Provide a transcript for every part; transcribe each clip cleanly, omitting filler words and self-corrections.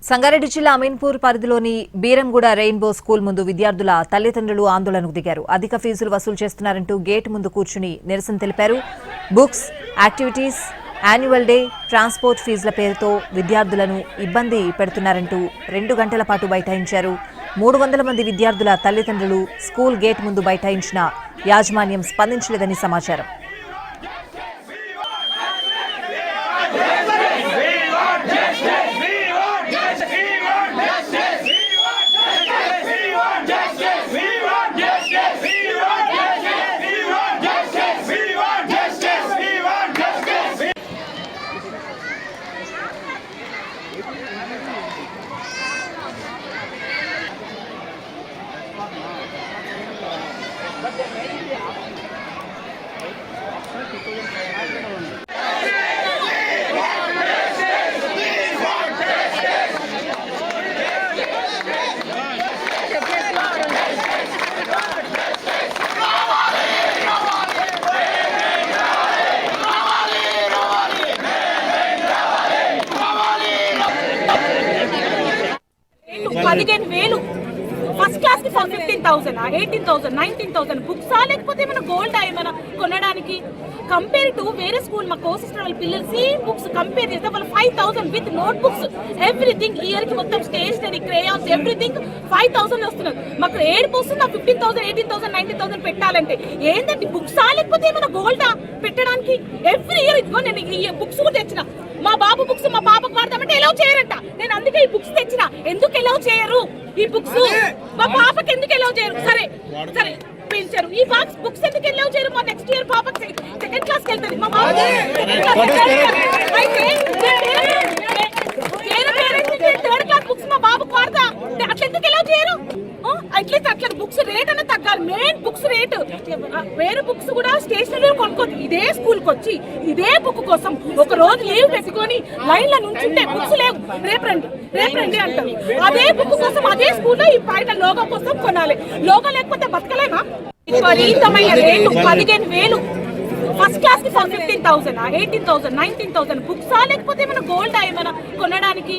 సంగారెడ్డి జిల్లా అమీన్పూర్ పరిధిలోని Beeramguda rainbow school ముందు విద్యార్థుల తల్లిదండ్రులు ఆందోళనకు దిగారు. అధిక ఫీజులు వసూలు చేస్తున్నారంటూ గేట్ ముందు కూర్చుని నిరసన తెలిపారు. Books, activities, annual day, transport ఫీజుల పేరుతో విద్యార్థులను ఇబ్బంది పెడుతున్నారంటూ 2 గంటల పాటు బైఠాయించారు. 300 మంది విద్యార్థుల తల్లిదండ్రులు స్కూల్ గేట్ ముందు బైఠాయించిన యాజమాన్యం స్పందించలేదని సమాచారం. ఫస్ట్ క్లాస్ కి 15,000, 18,000, 19,000 బుక్స్ లేకపోతే ఏమైనా గోల్డ్ ఏమైనా కొనడానికి కంపేర్ టు వేరే స్కూల్ మా కో-సిస్టర్ వాళ్ళ పిల్లలు సేమ్ బుక్స్ కంపేర్ చేస్తే వాళ్ళు 5,000 with note books everything year కి మొత్తం స్టేషనరీ క్రేయాన్స్ ఎవ్రీథింగ్ 5,000 వస్తున్నారు. మాకు ఏడుపు వస్తుంది 15,000, 18,000, 19,000 పెట్టాలంటే ఏంటంటే బుక్స్ లేకపోతే ఏమైనా గోల్డా పెట్టడానికి ఎవ్రీ ఇయర్ ఇదిగో నేను ఈ బుక్స్ కూడా తెచ్చిన మా బాబు బుక్స్ మా పాపకు వాడతామంటే ఎలా చేయరంట. నేను అందుకే ఈ బుక్స్ తెచ్చిన. ఎందుకు ఎలా చేయరు ఈ బుక్స్ మా పాపకి ఎందుకు ఎలా చేయరు? సరే సరే పెంచారు ఈ బాక్స్ బుక్స్ ఎందుకు ఎలా చేయరు? మా నెక్స్ట్ ఇయర్ పాపకి 2nd క్లాస్కి వెళ్తుంది మా బాబు అయితే 3rd క్లాస్ బుక్స్ మా బాబుకు వాడతా అట్లా ఎందుకు ఎలా చేయరు? అట్లీస్ట్ అట్లా బుక్స్ రేట్ అనేది తగ్గాలి. మెయిన్ బుక్స్ రేటు వేరే బుక్స్ కూడా స్టేషనరీ కొనుక్కోదు. ఇదే స్కూల్ కి వచ్చి ఇదే బుక్ కోసం ఒక రోజు లీవ్ పెట్టుకొని లైన్ లో నుంచుంటే బుక్స్ లేవు రేపు రండి అంటారు. అదే బుక్ కోసం అదే స్కూల్లో ఈ పైన లోగో కోసం కొనాలి. లోగో లేకపోతే బతకలేమా? విపరీతమైన రేటు 15,000 ఫస్ట్ క్లాస్ కి 15,000, 18,000, 19,000 బుక్స్ లేకపోతే ఏమైనా గోల్డ్ ఏమైనా కొనడానికి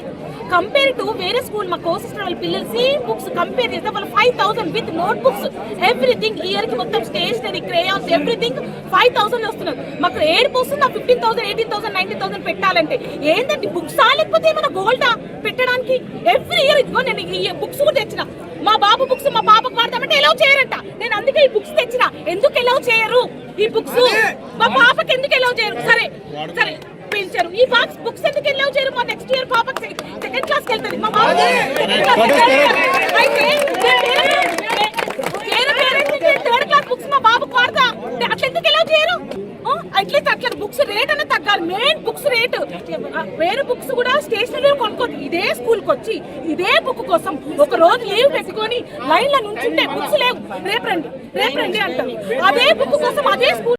కంపేర్ టు వేరే స్కూల్ మా కో-సిస్టర్ వాళ్ళ పిల్లలు సేమ్ బుక్స్ కంపేర్ చేస్తే వాళ్ళు 5,000 with note books everything year కి మొత్తం స్టేషనరీ క్రేయాన్స్ ఎవ్రీథింగ్ 5,000 వస్తున్నారు. మాకు ఏడుపు వస్తుంది 15,000, 18,000, 19,000 పెట్టాలంటే ఏంటంటే బుక్స్ లేకపోతే ఏమైనా గోల్డా పెట్టడానికి ఎవ్రీ ఇయర్ ఇదిగో నేను ఈ బుక్స్ కూడా తెచ్చిన మా బాబు బుక్స్ మా పాపకు వాడతామంటే ఎలా చేయరంట. నేను అందుకే ఈ బుక్స్ తెచ్చిన. ఎందుకు ఎలా చేయరు ఈ బుక్స్ మా పాపకి ఎందుకు ఎలా చేయరు? సరే సరే పెంచారు ఈ బాక్స్ బుక్స్ ఎందుకు ఎలా చేయరు? మా నెక్స్ట్ ఇయర్ పాపకి 2nd క్లాస్కి వెళ్తుంది మా బాబు అయితే 3rd క్లాస్ బుక్స్ మా బాబుకు వాడతా అట్లా ఎందుకు ఎలా చేయరు? అట్లీస్ట్ అట్లా బుక్స్ రేట్ అనేది తగ్గాలి. మెయిన్ బుక్స్ రేటు వేరే బుక్స్ కూడా స్టేషనరీ కొనుక్కోదు. ఇదే స్కూల్ కి వచ్చి ఇదే బుక్ కోసం ఒక రోజు లీవ్ పెట్టుకొని లైన్ లో నుంచుంటే బుక్స్ లేవు రేపు రండి అంటారు. అదే బుక్ కోసం అదే స్కూల్